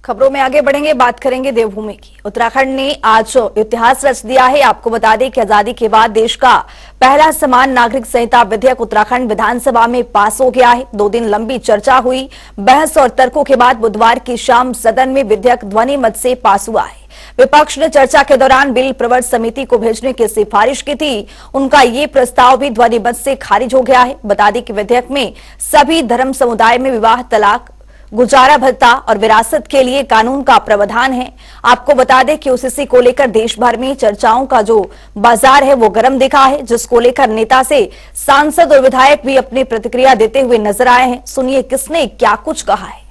खबरों में आगे बढ़ेंगे, बात करेंगे देवभूमि की। उत्तराखंड ने आज इतिहास रच दिया है। आपको बता दें कि आजादी के बाद देश का पहला समान नागरिक संहिता विधेयक उत्तराखंड विधानसभा में पास हो गया है। 2 दिन लंबी चर्चा हुई, बहस और तर्कों के बाद बुधवार की शाम सदन में विधेयक ध्वनि मत से पास हुआ है। विपक्ष ने चर्चा के दौरान बिल प्रवर समिति को भेजने की सिफारिश की थी। उनका ये प्रस्ताव भी ध्वनि मत से खारिज हो गया है। बता दें कि विधेयक में सभी धर्म समुदाय में विवाह, तलाक, गुजारा भत्ता और विरासत के लिए कानून का प्रावधान है। आपको बता दें कि यूसीसी को लेकर देश भर में चर्चाओं का जो बाजार है वो गर्म दिखा है, जिसको लेकर नेता से सांसद और विधायक भी अपनी प्रतिक्रिया देते हुए नजर आए हैं। सुनिए किसने क्या कुछ कहा है।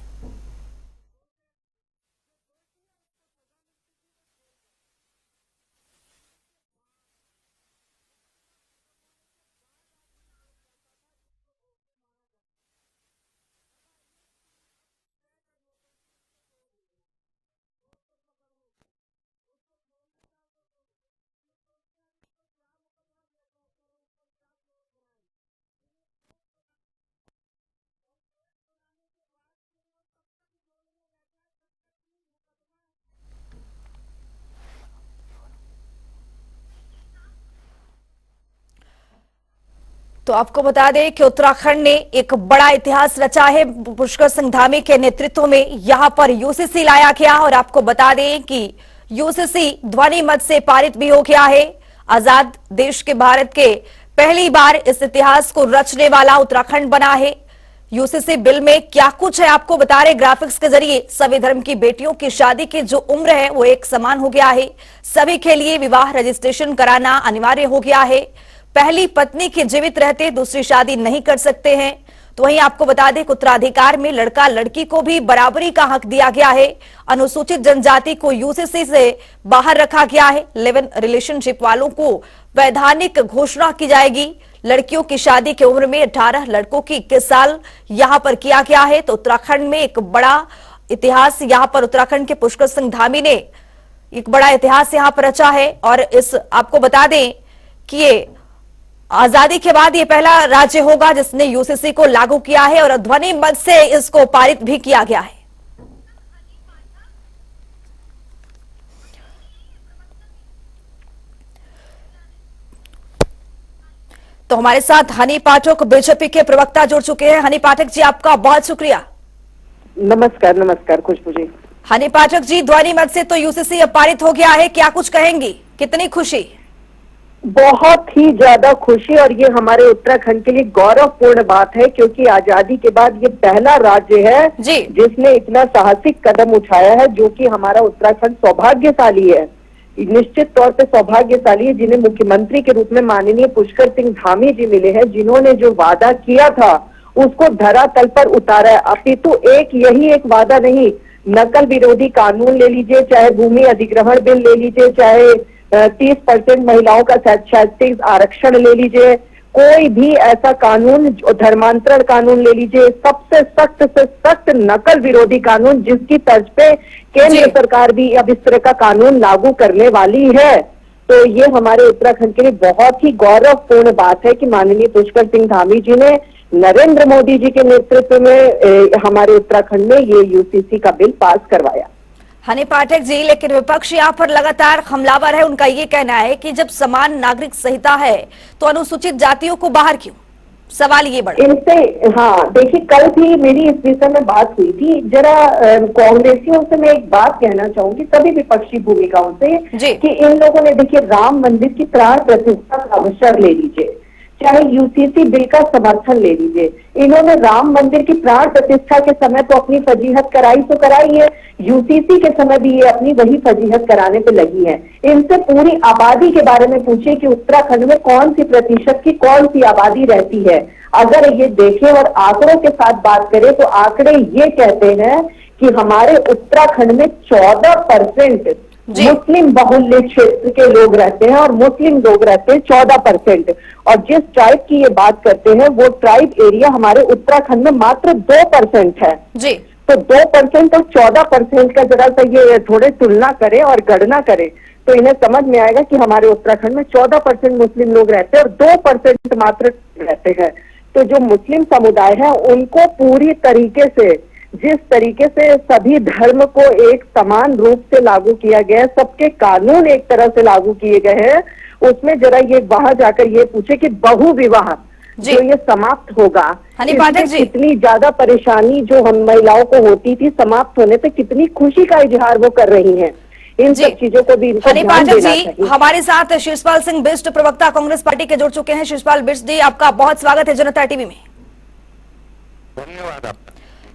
तो आपको बता दें कि उत्तराखंड ने एक बड़ा इतिहास रचा है। पुष्कर सिंह धामी के नेतृत्व में यहां पर यूसीसी लाया गया और आपको बता दें कि यूसीसी ध्वनि मत से पारित भी हो गया है। आजाद देश के भारत के पहली बार इस इतिहास को रचने वाला उत्तराखंड बना है। यूसीसी बिल में क्या कुछ है आपको बता रहे ग्राफिक्स के जरिए। सभी धर्म की बेटियों की शादी की जो उम्र है वो एक समान हो गया है। सभी के लिए विवाह रजिस्ट्रेशन कराना अनिवार्य हो गया है। पहली पत्नी के जीवित रहते दूसरी शादी नहीं कर सकते हैं। तो वहीं आपको बता दें उत्तराधिकार में लड़का लड़की को भी बराबरी का हक दिया गया है। अनुसूचित जनजाति को यूसीसी से बाहर रखा गया है। लिव इन रिलेशनशिप वालों को वैधानिक घोषणा की जाएगी। लड़कियों की शादी की उम्र में 18, लड़कों की 21 साल यहां पर किया गया है। तो उत्तराखंड में एक बड़ा इतिहास यहां पर उत्तराखंड के पुष्कर सिंह धामी ने एक बड़ा इतिहास यहां पर रचा है। और इस आपको बता दें कि ये आजादी के बाद ये पहला राज्य होगा जिसने यूसीसी को लागू किया है और ध्वनि मत से इसको पारित भी किया गया है। तो हमारे साथ हनी पाठक बीजेपी के प्रवक्ता जुड़ चुके हैं। हनी पाठक जी, आपका बहुत शुक्रिया। नमस्कार। नमस्कार खुशबू जी। हनी पाठक जी, ध्वनि मत से तो यूसीसी अब पारित हो गया है, क्या कुछ कहेंगी, कितनी खुशी? बहुत ही ज्यादा खुशी, और ये हमारे उत्तराखंड के लिए गौरवपूर्ण बात है क्योंकि आजादी के बाद ये पहला राज्य है जिसने इतना साहसिक कदम उठाया है, जो कि हमारा उत्तराखंड सौभाग्यशाली है, निश्चित तौर पे सौभाग्यशाली है, जिन्हें मुख्यमंत्री के रूप में माननीय पुष्कर सिंह धामी जी मिले हैं, जिन्होंने जो वादा किया था उसको धरातल पर उतारा है। अपितु यही एक वादा नहीं, नकल विरोधी कानून ले लीजिए, चाहे भूमि अधिग्रहण बिल ले लीजिए, चाहे 30% महिलाओं का शैक्षिक आरक्षण ले लीजिए, कोई भी ऐसा कानून, धर्मांतरण कानून ले लीजिए, सबसे सख्त से सख्त नकल विरोधी कानून, जिसकी तर्ज पे केंद्र सरकार भी अब इस तरह का कानून लागू करने वाली है। तो ये हमारे उत्तराखंड के लिए बहुत ही गौरवपूर्ण बात है कि माननीय पुष्कर सिंह धामी जी ने नरेंद्र मोदी जी के नेतृत्व में हमारे उत्तराखंड में ये यूसीसी का बिल पास करवाया। हनी पाठक जी, लेकिन विपक्ष यहाँ पर लगातार हमलावर है। उनका ये कहना है कि जब समान नागरिक संहिता है तो अनुसूचित जातियों को बाहर क्यों? सवाल ये बड़ा इनसे। हाँ देखिए, कल भी मेरी इस विषय में बात हुई थी। जरा कांग्रेसियों से मैं एक बात कहना चाहूंगी, सभी विपक्षी भूमिकाओं से, कि इन लोगों ने देखिए राम मंदिर की प्राण प्रतिष्ठा का अवसर ले लीजिए, चाहे यूसीसी बिल का समर्थन ले लीजिए, इन्होंने राम मंदिर की प्राण प्रतिष्ठा के समय तो अपनी फजीहत कराई तो कराई है, यूसीसी के समय भी ये अपनी वही फजीहत कराने पे लगी है। इनसे पूरी आबादी के बारे में पूछिए कि उत्तराखंड में कौन सी प्रतिशत की कौन सी आबादी रहती है। अगर ये देखें और आंकड़ों के साथ बात करें तो आंकड़े ये कहते हैं कि हमारे उत्तराखंड में 14% मुस्लिम बहुल्य क्षेत्र के लोग रहते हैं और मुस्लिम लोग रहते हैं 14%। और जिस ट्राइब की ये बात करते हैं वो ट्राइब एरिया हमारे उत्तराखंड में मात्र 2% है जी। तो 2% और 14% का जरा सा ये थोड़े तुलना करें और गणना करें तो इन्हें समझ में आएगा कि हमारे उत्तराखंड में 14% मुस्लिम लोग रहते हैं और 2% मात्र रहते हैं। तो जो मुस्लिम समुदाय है उनको पूरी तरीके से जिस तरीके से सभी धर्म को एक समान रूप से लागू किया गया है, सबके कानून एक तरह से लागू किए गए हैं, उसमें जरा ये वहां जाकर ये पूछे कि बहु विवाह जो ये समाप्त होगा, हनी पाठक जी, कितनी ज्यादा परेशानी जो हम महिलाओं को होती थी समाप्त होने पे कितनी खुशी का इजहार वो कर रही हैं। इन सब चीजों को भी इनको हनी ध्यान पाठक देना जी चाहिए। हमारे साथ शिषपाल सिंह बिष्ट प्रवक्ता कांग्रेस पार्टी के जुड़ चुके हैं। शिषपाल बिष्ट जी, आपका बहुत स्वागत है जनता टीवी में। धन्यवाद आपका।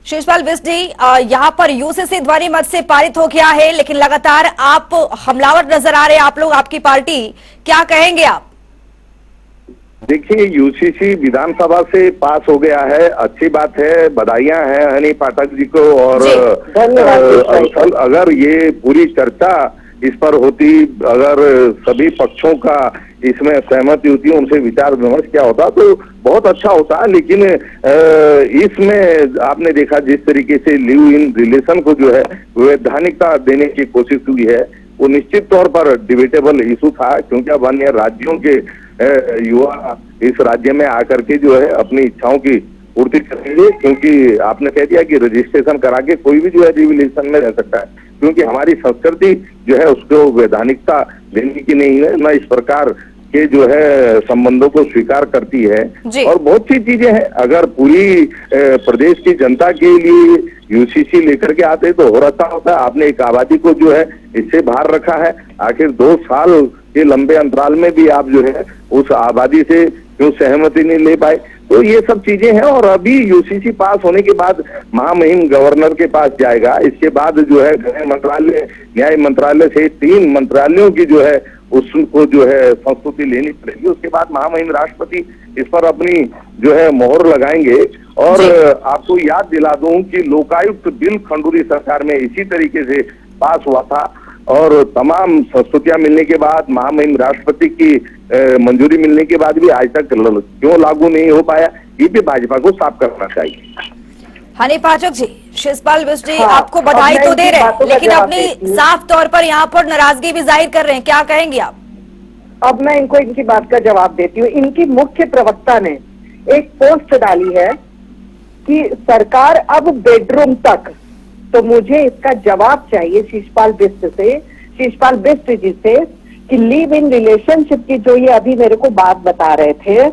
शिषपाल बिष्ट जी, यहाँ पर यूसीसी ध्वनि मत से पारित हो गया है, लेकिन लगातार आप हमलावर नजर आ रहे हैं, आप लोग, आपकी पार्टी, क्या कहेंगे आप? देखिए, यूसीसी विधानसभा से पास हो गया है, अच्छी बात है, बधाइयां हैं हनी पाठक जी को। और धन्यवाद। अगर ये पूरी चर्चा इस पर होती, अगर सभी पक्षों का इसमें सहमति होती, उनसे विचार विमर्श क्या होता तो बहुत अच्छा होता। लेकिन इसमें आपने देखा जिस तरीके से लिव इन रिलेशन को जो है वैधानिकता देने की कोशिश हुई है, वो निश्चित तौर पर डिबेटेबल इशू था, क्योंकि अब अन्य राज्यों के युवा इस राज्य में आकर के जो है अपनी इच्छाओं की पूर्ति करेंगे, क्योंकि आपने कह दिया कि रजिस्ट्रेशन करा के कोई भी जो है रिलेशन में रह सकता है, क्योंकि हमारी संस्कृति जो है उसको वैधानिकता देने की नहीं है, न इस प्रकार के जो है संबंधों को स्वीकार करती है। और बहुत सी चीजें हैं, अगर पूरी प्रदेश की जनता के लिए यूसीसी लेकर के आते तो हो रहा होता है। आपने एक आबादी को जो है इससे बाहर रखा है, आखिर 2 साल के लंबे अंतराल में भी आप जो है उस आबादी से क्यों सहमति नहीं ले पाए, तो ये सब चीजें हैं। और अभी यूसीसी पास होने के बाद महामहिम गवर्नर के पास जाएगा, इसके बाद जो है गृह मंत्रालय, न्याय मंत्रालय से 3 मंत्रालयों की जो है उसको जो है संस्तुति लेनी पड़ेगी, उसके बाद महामहिम राष्ट्रपति इस पर अपनी जो है मोहर लगाएंगे। और आपको याद दिला दूं कि लोकायुक्त बिल खंडूरी सरकार में इसी तरीके से पास हुआ था, और तमाम संस्तुतियां मिलने के बाद, महामहिम राष्ट्रपति की मंजूरी मिलने के बाद भी आज तक क्यों लागू नहीं हो पाया, ये भी भाजपा को साफ करना चाहिए। हनी पाठक जी, शिषपाल बिष्ट जी आपको बधाई तो दे रहे हैं, लेकिन अपनी साफ तौर पर यहाँ पर नाराजगी भी जाहिर कर रहे हैं, क्या कहेंगे आप? अब मैं इनको इनकी बात का जवाब देती हूँ। इनकी मुख्य प्रवक्ता ने एक पोस्ट डाली है कि सरकार अब बेडरूम तक, तो मुझे इसका जवाब चाहिए शिषपाल बिष्ट जी से कि लिव इन रिलेशनशिप की जो ये अभी मेरे को बात बता रहे थे,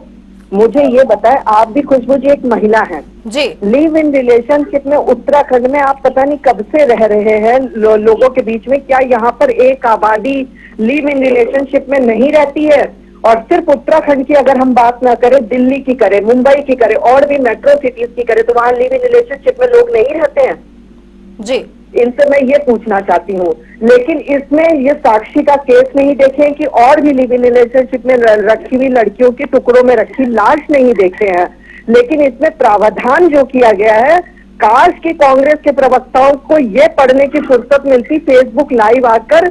मुझे ये बताएं, आप भी खुशबू जी एक महिला हैं जी, लिव इन रिलेशनशिप में उत्तराखंड में आप पता नहीं कब से रह रहे हैं लोगों के बीच में, क्या यहाँ पर एक आबादी लिव इन रिलेशनशिप में नहीं रहती है? और सिर्फ उत्तराखंड की अगर हम बात ना करें, दिल्ली की करें, मुंबई की करें, और भी मेट्रो सिटीज की करें, तो वहां लिव इन रिलेशनशिप में लोग नहीं रहते हैं जी। इनसे मैं ये पूछना चाहती हूँ। लेकिन इसमें ये साक्षी का केस नहीं देखे कि और भी लिव इन रिलेशनशिप में रखी हुई लड़कियों के टुकड़ों में रखी लाश नहीं देखे हैं। लेकिन इसमें प्रावधान जो किया गया है, काश की कांग्रेस के प्रवक्ताओं को ये पढ़ने की फुर्सत मिलती फेसबुक लाइव आकर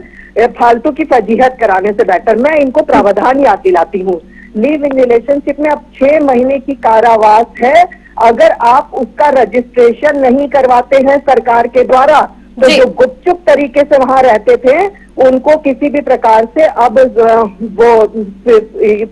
फालतू की फजीहत कराने से बेटर। मैं इनको प्रावधान याद दिलाती हूँ। लिव इन रिलेशनशिप में अब 6 महीने की कारावास है अगर आप उसका रजिस्ट्रेशन नहीं करवाते हैं सरकार के द्वारा। तो जो गुपचुप तरीके से वहां रहते थे उनको किसी भी प्रकार से अब वो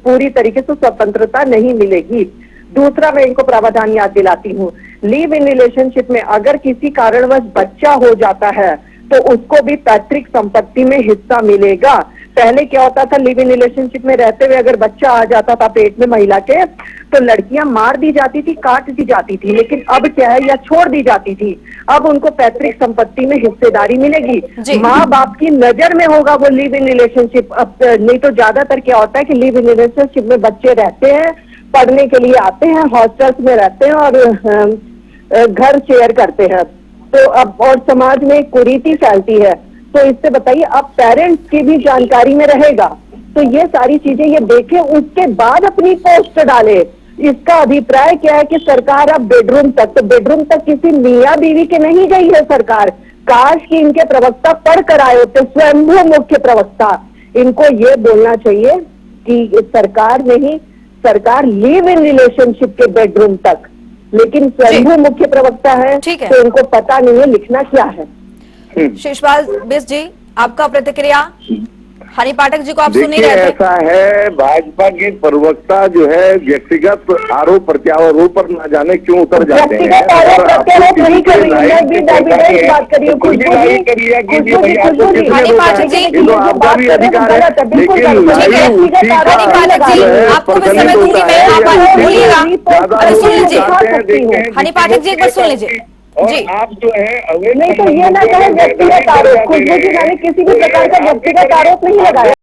पूरी तरीके से स्वतंत्रता नहीं मिलेगी। दूसरा, मैं इनको प्रावधान याद दिलाती हूँ, लिव इन रिलेशनशिप में अगर किसी कारणवश बच्चा हो जाता है तो उसको भी पैतृक संपत्ति में हिस्सा मिलेगा। पहले क्या होता था, लिव इन रिलेशनशिप में रहते हुए अगर बच्चा आ जाता था पेट में महिला के, तो लड़कियां मार दी जाती थी, काट दी जाती थी। लेकिन अब क्या है, या छोड़ दी जाती थी। अब उनको पैतृक संपत्ति में हिस्सेदारी मिलेगी। माँ बाप की नजर में होगा वो लिव इन रिलेशनशिप। अब नहीं तो ज्यादातर क्या होता है कि लिव इन रिलेशनशिप में बच्चे रहते हैं, पढ़ने के लिए आते हैं, हॉस्टल्स में रहते हैं और घर शेयर करते हैं, तो अब और समाज में कुरीति फैलती है। तो इससे बताइए, अब पेरेंट्स की भी जानकारी में रहेगा, तो ये सारी चीजें ये देखें, उसके बाद अपनी पोस्ट डाले। इसका अभिप्राय क्या है कि सरकार अब बेडरूम तक, तो बेडरूम तक किसी मियाँ बीवी के नहीं गई है सरकार। काश कि इनके प्रवक्ता पढ़ कर आए होते, स्वयंभू मुख्य प्रवक्ता। इनको ये बोलना चाहिए कि सरकार नहीं, सरकार लिव इन रिलेशनशिप के बेडरूम तक, लेकिन स्वयंभू मुख्य प्रवक्ता है तो इनको पता नहीं है लिखना क्या है। शिषपाल बिष्ट जी, आपका प्रतिक्रिया? हरि पाठक जी को आप सुन नहीं देखिए, रहे थे? ऐसा है, भाजपा के प्रवक्ता जो है व्यक्तिगत आरोप प्रत्यारोप पर न जाने क्यों उतर जाते हैं। व्यक्तिगत आरोप प्रत्यारोप नहीं कर रही हूँ, मैं भी बात कर रही हूँ। खुशबू जी, हरि पाठक जी, ये तो आपका भी अधिकार है, लेकिन लाइव उसी का हरि पाठक जी, जो है आपको भी प्रचलित समय दूंगी होता मैं, है आप या उसी बोलिएगा। को ज्यादा अरे सुन लोग लीजिए, उठाते हैं, देखते हैं हरि पाठक जी एक बार सुन लीजिए और जी। आप जो है अवैध नहीं तो ये ना कहे व्यक्तिगत आरोप। खुशबू जी, मैंने किसी भी प्रकार का व्यक्तिगत आरोप नहीं लगाया।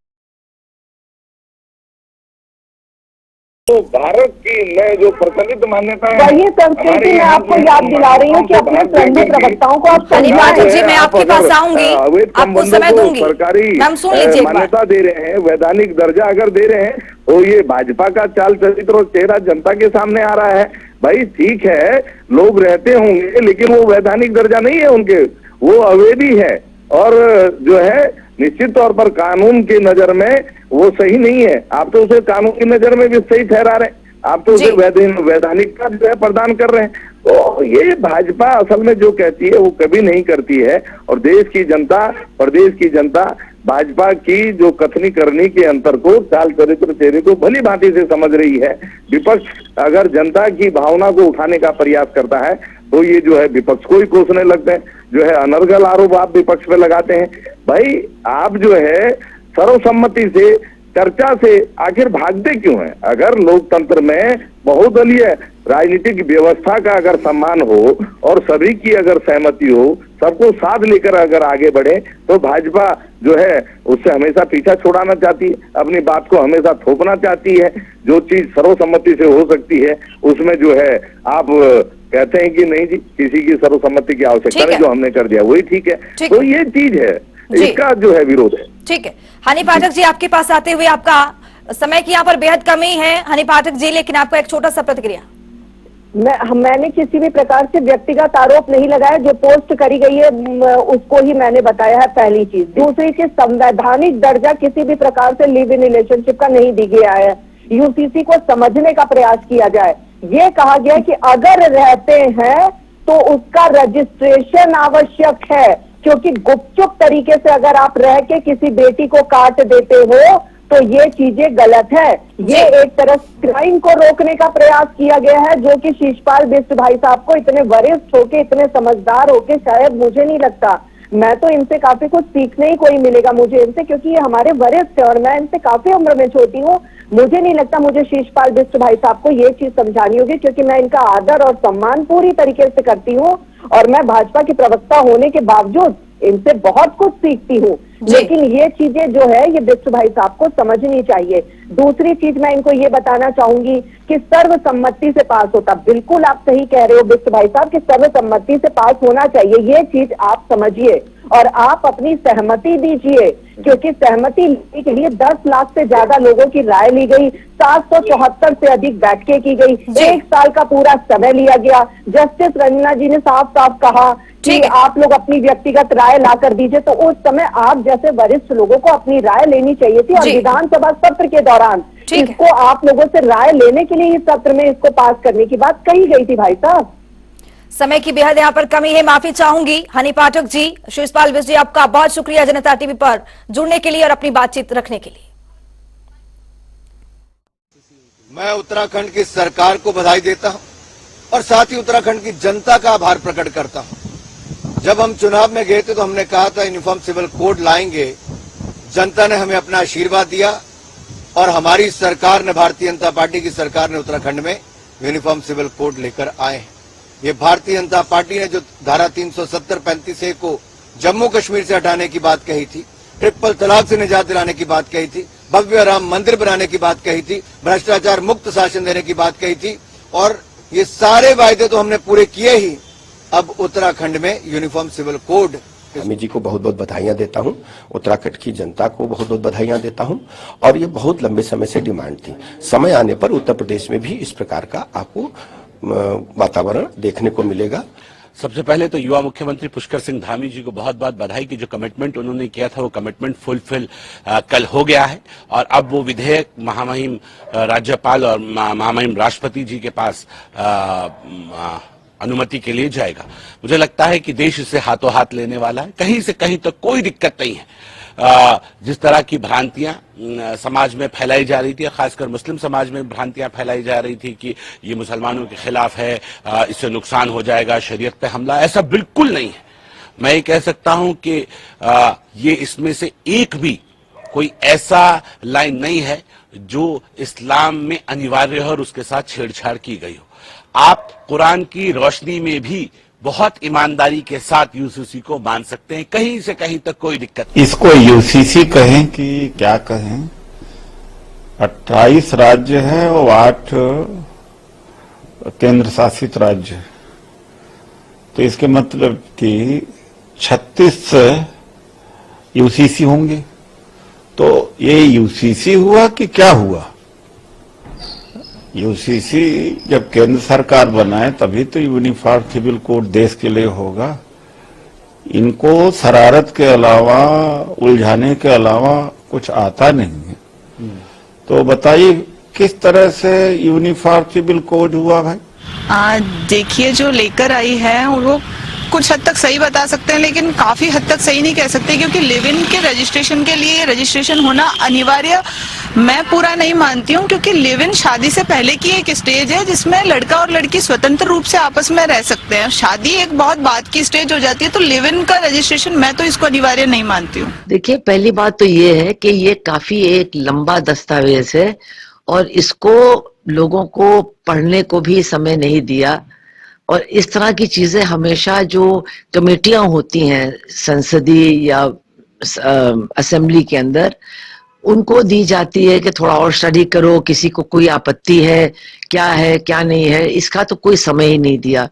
तो भारत की मैं जो प्रचलित मान्यता है, वही संस्कृति मैं आपको याद दिला रही हूँ कि अपने स्वयं प्रवक्ताओं को आप हरि पाठक समझाएं। जी, मैं आपके पास आऊंगी, अवैध आपको संबंधों समय को दूंगी। सरकारी मैम सुन लीजिए एक बार। मान्यता दे रहे हैं, वैधानिक दर्जा अगर दे रहे हैं, तो ये भाजपा का चाल चरित्र और चेहरा जनता के सामने आ रहा है। भाई ठीक है, लोग रहते होंगे, लेकिन वो वैधानिक दर्जा नहीं है उनके, वो अवैधी है और जो है निश्चित तौर पर कानून की नजर में वो सही नहीं है। आप तो उसे कानून की नजर में भी सही ठहरा रहे हैं, आप तो उसे वैधानिकता जो है प्रदान कर रहे हैं। तो ये भाजपा असल में जो कहती है वो कभी नहीं करती है, और देश की जनता, प्रदेश की जनता भाजपा की जो कथनी करनी के अंतर को, चाल चरित्र चेहरे को भली भांति से समझ रही है। विपक्ष अगर जनता की भावना को उठाने का प्रयास करता है तो ये जो है विपक्ष को ही कोसने लगते हैं, जो है अनर्गल आरोप आप विपक्ष पे लगाते हैं। भाई आप जो है सर्वसम्मति से, चर्चा से आखिर भागते क्यों हैं? अगर लोकतंत्र में बहुदलीय राजनीतिक व्यवस्था का अगर सम्मान हो और सभी की अगर सहमति हो, सबको साथ लेकर अगर आगे बढ़े, तो भाजपा जो है उससे हमेशा पीछा छुड़ाना चाहती है, अपनी बात को हमेशा थोपना चाहती है। जो चीज सर्वसम्मति से हो सकती है उसमें जो है आप कहते हैं कि नहीं जी, किसी की सर्वसम्मति की आवश्यकता नहीं, जो हमने कर दिया वही ठीक है। तो ये चीज है, इसका जो है विरोध है। ठीक है, हनि पाठक जी आपके पास आते हुए, आपका समय की यहाँ पर बेहद कमी है हनि पाठक जी, लेकिन आपका एक छोटा सा प्रतिक्रिया। मैंने किसी भी प्रकार से व्यक्तिगत आरोप नहीं लगाया, जो पोस्ट करी गई है उसको ही मैंने बताया है, पहली चीज। दूसरी चीज, संवैधानिक दर्जा किसी भी प्रकार से लिव इन रिलेशनशिप का नहीं दी गया है। यूसीसी को समझने का प्रयास किया जाए। ये कहा गया कि अगर रहते हैं तो उसका रजिस्ट्रेशन आवश्यक है, क्योंकि गुपचुप तरीके से अगर आप रह के किसी बेटी को काट देते हो तो ये चीजें गलत है। ये एक तरह क्राइम को रोकने का प्रयास किया गया है, जो कि शीशपाल बिष्ट भाई साहब को, इतने वरिष्ठ होके, इतने समझदार होके, शायद मुझे नहीं लगता, मैं तो इनसे काफी कुछ सीखने ही कोई मिलेगा मुझे इनसे, क्योंकि ये हमारे वरिष्ठ है और मैं इनसे काफी उम्र में छोटी हूँ। मुझे नहीं लगता मुझे शीशपाल बिष्ट भाई साहब को ये चीज समझानी होगी, क्योंकि मैं इनका आदर और सम्मान पूरी तरीके से करती हूँ और मैं भाजपा की प्रवक्ता होने के बावजूद इनसे बहुत कुछ सीखती हूँ। लेकिन ये चीजें जो है ये बिष्ट भाई साहब को समझनी चाहिए। दूसरी चीज मैं इनको ये बताना चाहूंगी कि सर्वसम्मति से पास होता, बिल्कुल आप सही कह रहे हो बिष्ट भाई साहब कि सर्वसम्मति से पास होना चाहिए, ये चीज आप समझिए और आप अपनी सहमति दीजिए, क्योंकि सहमति लेने के लिए 10 लाख से ज्यादा लोगों की राय ली गई, 774 से अधिक बैठकें की गई, 1 साल का पूरा समय लिया गया। जस्टिस रंजना जी ने साफ साफ कहा कि आप लोग अपनी व्यक्तिगत राय ला कर दीजिए, तो उस समय आप जैसे वरिष्ठ लोगों को अपनी राय लेनी चाहिए थी और विधानसभा सत्र के दौरान इसको आप लोगों से राय लेने के लिए इस सत्र में इसको पास करने की बात कही गई थी। भाई साहब, समय की बेहद यहाँ पर कमी है, माफी चाहूंगी। हनि पाठक जी, शिशपाल बिष्ट जी, आपका बहुत शुक्रिया जनता टीवी पर जुड़ने के लिए और अपनी बातचीत रखने के लिए। मैं उत्तराखंड की सरकार को बधाई देता हूं और साथ ही उत्तराखंड की जनता का आभार प्रकट करता हूं। जब हम चुनाव में गए थे तो हमने कहा था यूनिफॉर्म सिविल कोड लाएंगे, जनता ने हमें अपना आशीर्वाद दिया और हमारी सरकार ने, भारतीय जनता पार्टी की सरकार ने उत्तराखंड में यूनिफॉर्म सिविल कोड लेकर आए हैं। ये भारतीय जनता पार्टी ने जो धारा 370-35A को जम्मू कश्मीर से हटाने की बात कही थी, ट्रिपल तलाक से निजात दिलाने की बात कही थी, भव्य राम मंदिर बनाने की बात कही थी, भ्रष्टाचार मुक्त शासन देने की बात कही थी, और ये सारे वायदे तो हमने पूरे किए ही। अब उत्तराखंड में uniform civil code, Amit ji को बहुत बहुत बधाइयां देता हूं, उत्तराखंड की जनता को बहुत बहुत बधाइयां देता हूं। और ये बहुत लंबे समय से डिमांड थी, समय आने पर उत्तर प्रदेश में भी इस प्रकार का आपको वातावरण देखने को मिलेगा। सबसे पहले तो युवा मुख्यमंत्री पुष्कर सिंह धामी जी को बहुत बहुत बधाई कि जो कमिटमेंट उन्होंने किया था वो कमिटमेंट फुलफिल कल हो गया है और अब वो विधेयक महामहिम राज्यपाल और महामहिम राष्ट्रपति जी के पास अनुमति के लिए जाएगा। मुझे लगता है कि देश इसे हाथों हाथ लेने वाला है, कहीं से कहीं तक कोई दिक्कत नहीं है। जिस तरह की भ्रांतियां समाज में फैलाई जा रही थी, खासकर मुस्लिम समाज में भ्रांतियां फैलाई जा रही थी कि ये मुसलमानों के खिलाफ है, इससे नुकसान हो जाएगा, शरीयत पे हमला, ऐसा बिल्कुल नहीं है। मैं ये कह सकता हूं कि ये इसमें से एक भी कोई ऐसा लाइन नहीं है जो इस्लाम में अनिवार्य हो और उसके साथ छेड़छाड़ की गई हो। आप कुरान की रोशनी में भी बहुत ईमानदारी के साथ यूसीसी को मान सकते हैं, कहीं से कहीं तक कोई दिक्कत नहीं। इसको यूसीसी कहें कि क्या कहें, 28 राज्य है और 8 केंद्र शासित राज्य है, तो इसके मतलब कि 36 यूसीसी होंगे। तो ये यूसीसी हुआ कि क्या हुआ? यूसीसी जब केंद्र सरकार बनाए तभी तो यूनिफॉर्म सिविल कोड देश के लिए होगा। इनको शरारत के अलावा, उलझाने के अलावा कुछ आता नहीं है। तो बताइए किस तरह से यूनिफॉर्म सिविल कोड हुआ भाई? देखिए, जो लेकर आई है वो कुछ हद तक सही बता सकते हैं, लेकिन काफी हद तक सही नहीं कह सकते, क्योंकि लिव इन के रजिस्ट्रेशन के लिए रजिस्ट्रेशन होना अनिवार्य मैं पूरा नहीं मानती हूँ, क्योंकि लिव इन शादी से पहले की एक स्टेज है जिसमें लड़का और लड़की स्वतंत्र रूप से आपस में रह सकते हैं। शादी एक बहुत बाद की स्टेज हो जाती है, तो लिव इन का रजिस्ट्रेशन मैं तो इसको अनिवार्य नहीं मानती हूँ। देखिए, पहली बात तो ये है कि ये काफी एक लंबा दस्तावेज है और इसको लोगों को पढ़ने को भी समय नहीं दिया, और इस तरह की चीजें हमेशा जो कमेटियां होती हैं संसदीय या असेंबली के अंदर, उनको दी जाती है कि थोड़ा और स्टडी करो, किसी को कोई आपत्ति है क्या नहीं है, इसका तो कोई समय ही नहीं दिया।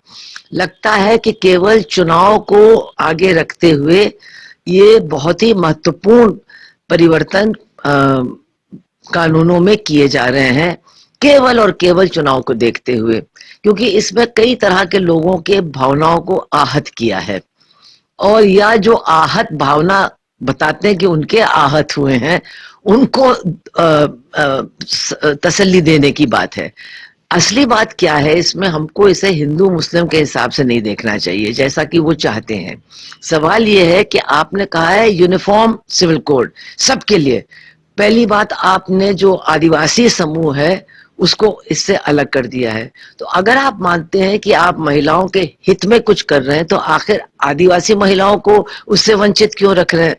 लगता है कि केवल चुनाव को आगे रखते हुए ये बहुत ही महत्वपूर्ण परिवर्तन कानूनों में किए जा रहे हैं, केवल और केवल चुनाव को देखते हुए, क्योंकि इसमें कई तरह के लोगों के भावनाओं को आहत किया है, और या जो आहत भावना बताते हैं कि उनके आहत हुए हैं, उनको तसल्ली देने की बात है। असली बात क्या है इसमें, हमको इसे हिंदू मुस्लिम के हिसाब से नहीं देखना चाहिए जैसा कि वो चाहते हैं। सवाल ये है कि आपने कहा है यूनिफॉर्म सिविल कोड सबके लिए। पहली बात, आपने जो आदिवासी समूह है उसको इससे अलग कर दिया है। तो अगर आप मानते हैं कि आप महिलाओं के हित में कुछ कर रहे हैं, तो आखिर आदिवासी महिलाओं को उससे वंचित क्यों रख रहे हैं?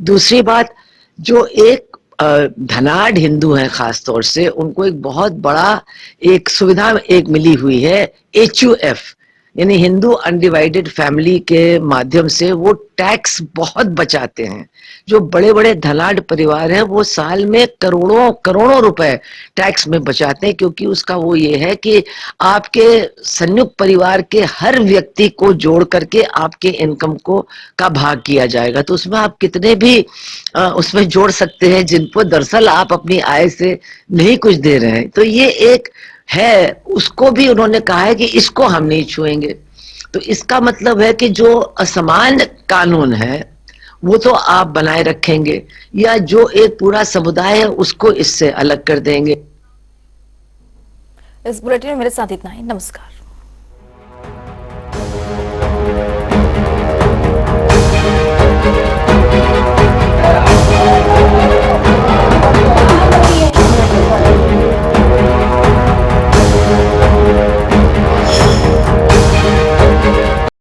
दूसरी बात, जो एक धनाढ़ हिंदू हैं खास तौर से, उनको एक बहुत बड़ा एक सुविधा एक मिली हुई है, HUF यानी हिंदू अनडिवाइडेड फैमिली के माध्यम से वो टैक्स बहुत बचाते हैं। जो बड़े बड़े धनाढ़ परिवार हैं वो साल में करोड़ों करोड़ों रुपए टैक्स में बचाते हैं, क्योंकि उसका वो ये है कि आपके संयुक्त परिवार के हर व्यक्ति को जोड़ करके आपके इनकम को का भाग किया जाएगा। तो उसमें आप कितने भी उसमें जोड़ सकते हैं जिनको दरअसल आप अपनी आय से नहीं कुछ दे रहे हैं। तो ये एक है, उसको भी उन्होंने कहा है कि इसको हम नहीं छुएंगे। तो इसका मतलब है कि जो असमान कानून है वो तो आप बनाए रखेंगे, या जो एक पूरा समुदाय है उसको इससे अलग कर देंगे। इस बुलेटिन में मेरे साथ इतना ही। नमस्कार।